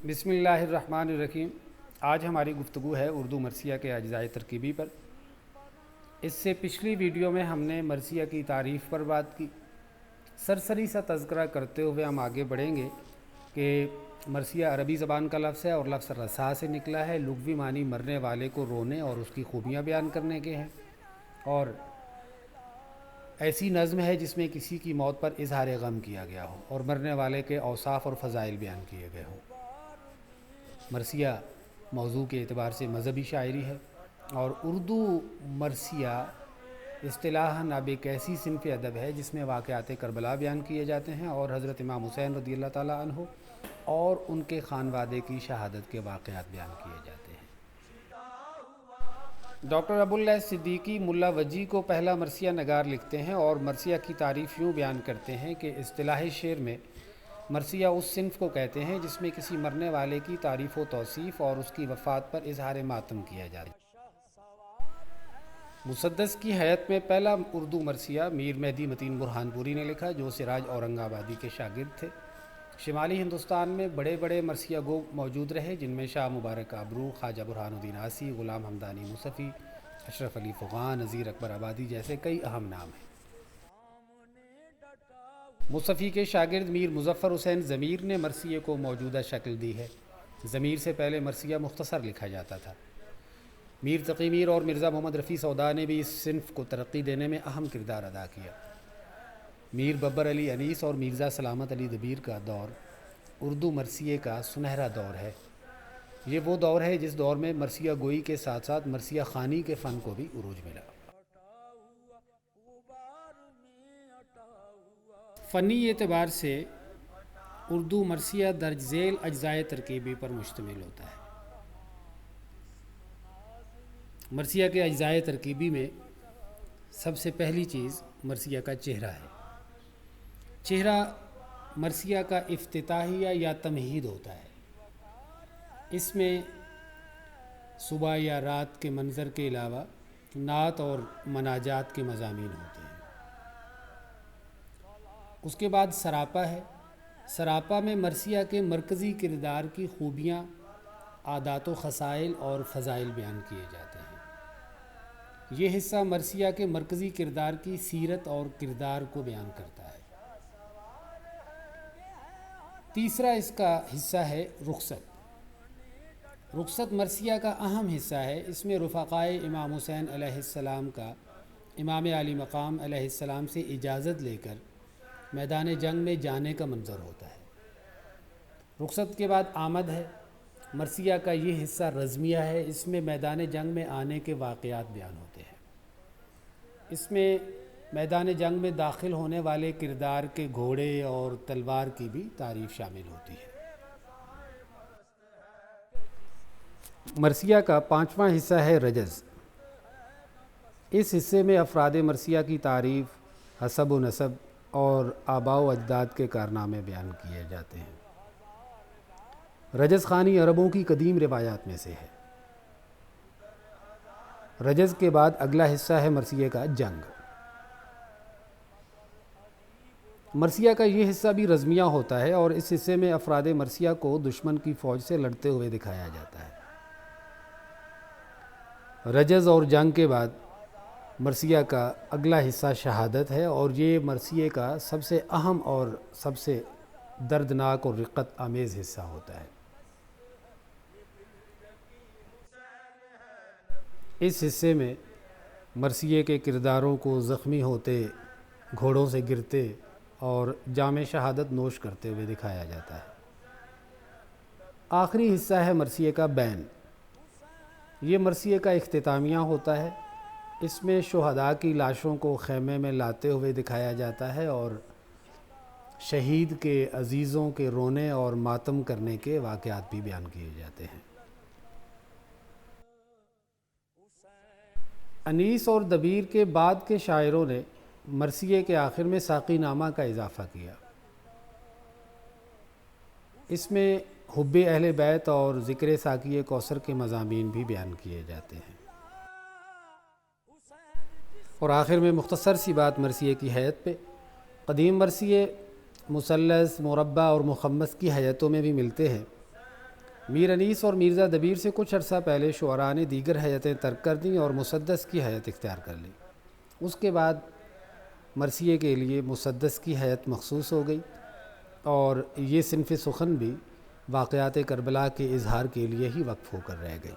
بسم اللہ الرحمن الرحیم۔ آج ہماری گفتگو ہے اردو مرثیہ کے اجزائے ترکیبی پر۔ اس سے پچھلی ویڈیو میں ہم نے مرثیہ کی تعریف پر بات کی۔ سرسری سا تذکرہ کرتے ہوئے ہم آگے بڑھیں گے کہ مرثیہ عربی زبان کا لفظ ہے اور لفظ رسا سے نکلا ہے۔ لغوی معنی مرنے والے کو رونے اور اس کی خوبیاں بیان کرنے کے ہیں، اور ایسی نظم ہے جس میں کسی کی موت پر اظہار غم کیا گیا ہو اور مرنے والے کے اوصاف اور فضائل بیان کیے گئے ہوں۔ مرثیہ موضوع کے اعتبار سے مذہبی شاعری ہے، اور اردو مرثیہ اصطلاحاً اب ایک ایسی صنف ادب ہے جس میں واقعات کربلا بیان کیے جاتے ہیں اور حضرت امام حسین رضی اللہ تعالیٰ عنہ اور ان کے خانوادے کی شہادت کے واقعات بیان کیے جاتے ہیں۔ ڈاکٹر ابواللہ صدیقی ملا وجی کو پہلا مرثیہ نگار لکھتے ہیں اور مرثیہ کی تعریف یوں بیان کرتے ہیں کہ اصطلاح شعر میں مرثیہ اس صنف کو کہتے ہیں جس میں کسی مرنے والے کی تعریف و توصیف اور اس کی وفات پر اظہار ماتم کیا جاتا ہے۔ مسدس کی حیات میں پہلا اردو مرثیہ میر مہدی متین برہان پوری نے لکھا، جو سراج اورنگ آبادی کے شاگرد تھے۔ شمالی ہندوستان میں بڑے بڑے مرثیہ گو موجود رہے، جن میں شاہ مبارک ابرو، خواجہ برہان الدین آسی، غلام حمدانی مصفی، اشرف علی فغان، نذیر اکبر آبادی جیسے کئی اہم نام ہیں۔ مصفی کے شاگرد میر مظفر حسین ضمیر نے مرثیے کو موجودہ شکل دی ہے۔ ضمیر سے پہلے مرثیہ مختصر لکھا جاتا تھا۔ میر تقی میر اور مرزا محمد رفیع سودا نے بھی اس صنف کو ترقی دینے میں اہم کردار ادا کیا۔ میر ببر علی انیس اور مرزا سلامت علی دبیر کا دور اردو مرثیے کا سنہرا دور ہے۔ یہ وہ دور ہے جس دور میں مرثیہ گوئی کے ساتھ ساتھ مرثیہ خوانی کے فن کو بھی عروج ملا۔ فنی اعتبار سے اردو مرثیہ درج ذیل اجزائے ترکیبی پر مشتمل ہوتا ہے۔ مرثیہ کے اجزائے ترکیبی میں سب سے پہلی چیز مرثیہ کا چہرہ ہے۔ چہرہ مرثیہ کا افتتاحیہ یا تمہید ہوتا ہے۔ اس میں صبح یا رات کے منظر کے علاوہ نعت اور مناجات کے مضامین ہوتے ہیں۔ اس کے بعد سراپا ہے۔ سراپا میں مرثیہ کے مرکزی کردار کی خوبیاں، عادات و خصائل اور فضائل بیان کیے جاتے ہیں۔ یہ حصہ مرثیہ کے مرکزی کردار کی سیرت اور کردار کو بیان کرتا ہے۔ تیسرا اس کا حصہ ہے رخصت۔ رخصت مرثیہ کا اہم حصہ ہے۔ اس میں رفقائے امام حسین علیہ السلام کا امام علی مقام علیہ السلام سے اجازت لے کر میدان جنگ میں جانے کا منظر ہوتا ہے۔ رخصت کے بعد آمد ہے۔ مرثیہ کا یہ حصہ رزمیہ ہے۔ اس میں میدان جنگ میں آنے کے واقعات بیان ہوتے ہیں۔ اس میں میدان جنگ میں داخل ہونے والے کردار کے گھوڑے اور تلوار کی بھی تعریف شامل ہوتی ہے۔ مرثیہ کا پانچواں حصہ ہے رجز۔ اس حصے میں افراد مرثیہ کی تعریف، حسب و نسب اور آباء و اجداد کے کارنامے بیان کیے جاتے ہیں۔ رجز خوانی عربوں کی قدیم روایات میں سے ہے۔ رجز کے بعد اگلا حصہ ہے مرثیے کا جنگ۔ مرثیہ کا یہ حصہ بھی رزمیہ ہوتا ہے اور اس حصے میں افراد مرثیہ کو دشمن کی فوج سے لڑتے ہوئے دکھایا جاتا ہے۔ رجز اور جنگ کے بعد مرثیہ کا اگلا حصہ شہادت ہے، اور یہ مرثیے کا سب سے اہم اور سب سے دردناک اور رقت آمیز حصہ ہوتا ہے۔ اس حصے میں مرثیے کے کرداروں کو زخمی ہوتے، گھوڑوں سے گرتے اور جام شہادت نوش کرتے ہوئے دکھایا جاتا ہے۔ آخری حصہ ہے مرثیے کا بین۔ یہ مرثیے کا اختتامیہ ہوتا ہے۔ اس میں شہداء کی لاشوں کو خیمے میں لاتے ہوئے دکھایا جاتا ہے اور شہید کے عزیزوں کے رونے اور ماتم کرنے کے واقعات بھی بیان کیے جاتے ہیں۔ انیس اور دبیر کے بعد کے شاعروں نے مرثیے کے آخر میں ساقی نامہ کا اضافہ کیا۔ اس میں حب اہل بیت اور ذکر ساقی کوثر کے مضامین بھی بیان کیے جاتے ہیں۔ اور آخر میں مختصر سی بات مرثیے کی حیت پہ۔ قدیم مرثیے مثلث، مربع اور مخمس کی حیتوں میں بھی ملتے ہیں، میر انیس اور مرزا دبیر سے کچھ عرصہ پہلے شعراء نے دیگر حیتیں ترک کر دیں اور مسدس کی حیت اختیار کر لی۔ اس کے بعد مرثیے کے لیے مسدس کی حیت مخصوص ہو گئی اور یہ صنف سخن بھی واقعات کربلا کے اظہار کے لیے ہی وقف ہو کر رہ گئی۔